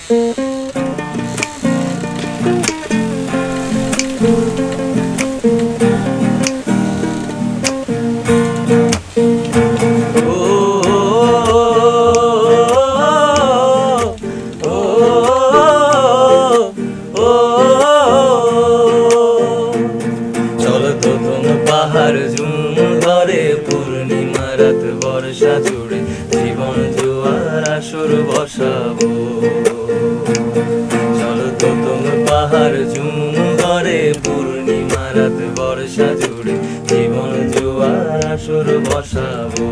পাহাড় ঝুম ধরে পূর্ণিমা রাত বর্ষা জুড়ে জীবন জোয়ার আসর বসাবো। চলো তো তোমার পাহাড় ঝুম ধরে পূর্ণিমা রাত বর্ষা জুড়ে জীবন জোয়ার আসর বসাবো।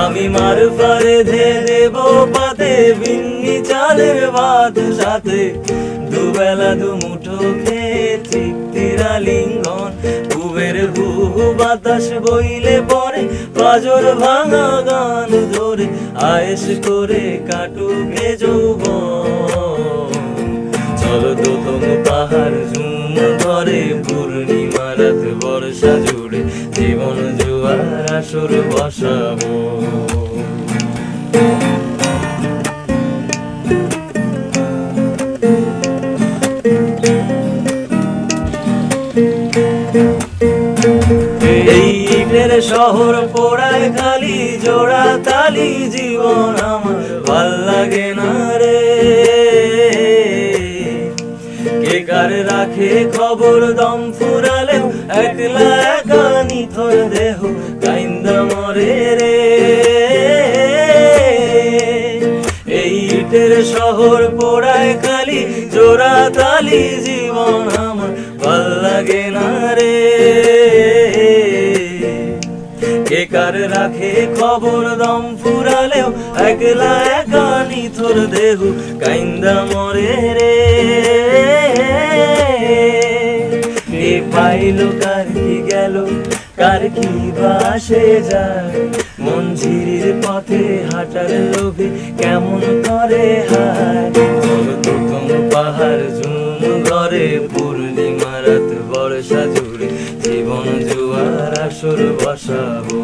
আমি মার পারে ধে দেব পাতে বিন্নি চালের ভাত সাথে দুবেলা দুমুঠো খেয়ে তৃপ্তির আলিঙ্গন। কুবের ভূ বাতাস বইলে পরে পাজর ভাঙা গান ধরে আয়েশ করে কাটুকে যৌবন। চলো তো তুমি পাহাড় ঝুম ধরে পূর্ণিমা রাত বর্ষা জুড়ে জীবন জোয়ার আসর বসাবো। এই ইটের শহর পোড়ায় খালি জোড়া তালি জীবন আমার ভাল লাগে না রে। কে কার রাখে খবর দম ফুরালেও একলা একা নিথর দেহ কাইন্দা মরে রে। এই ইটের শহর পোড়ায় খালি জোড়া তালি জীবন আমার ভাল লাগে না রে। কে কার রাখে খবর দম ফুরালেও একলা একা নিথর দেহ কাইন্দা মরে রে। কে পাইল কার কি গেল কার কি বাসে যায় মন ঝিরির পথে হাঁটার লোভে কেমন করে হায়। চলো তো তুম পাহাড় ঝুম ঘরে পূর্ণিমা রাত বর্ষা জুড়ে জীবন জোয়ার আসর বসাবো।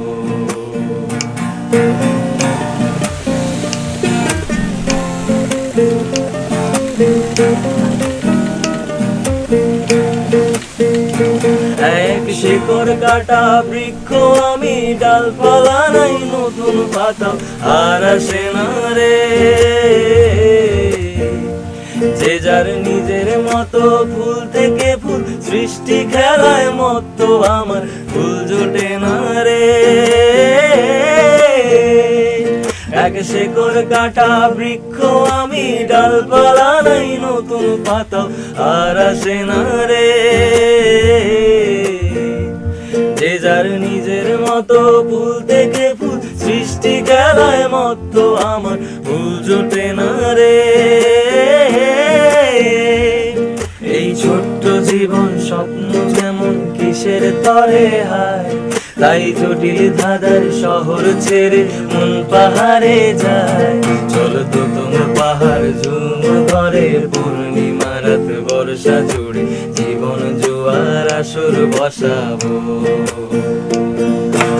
এক শিকড় কাটা বৃক্ষ আমি ডালপালা নাই নতুন পাতা আর আসে না রে। যে যার নিজের মতো ফুল থেকে ফুল সৃষ্টি খেলায় মতো আমার ফুল জোটে না রে। এক শিকড় কাটা বৃক্ষ আমি ডালপালা নাই নতুন পাতা আর আসে না রে। যে যার নিজের মতো ফুল থেকে ফুল সৃষ্টি খেলায় মতো আমার ফুল জোটে না রে। এই ছোট্ট জীবন স্বপ্ন যেমন কিসের তরে হায় তাই জটিল ধাঁধার শহর ছেড়ে মন পাহাড়ে যায়। চলো তো তোমার পাহাড় ঝুম ধরে পূর্ণিমা রাত বর্ষা জুড়ে জীবন জোয়ার আসর বসাবো।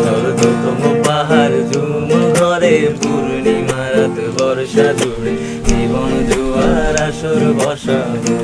চলো তো তোমার পাহাড় ঝুম ধরে পূর্ণিমা রাত বর্ষা জুড়ে জীবন জোয়ার আসর বসাবো।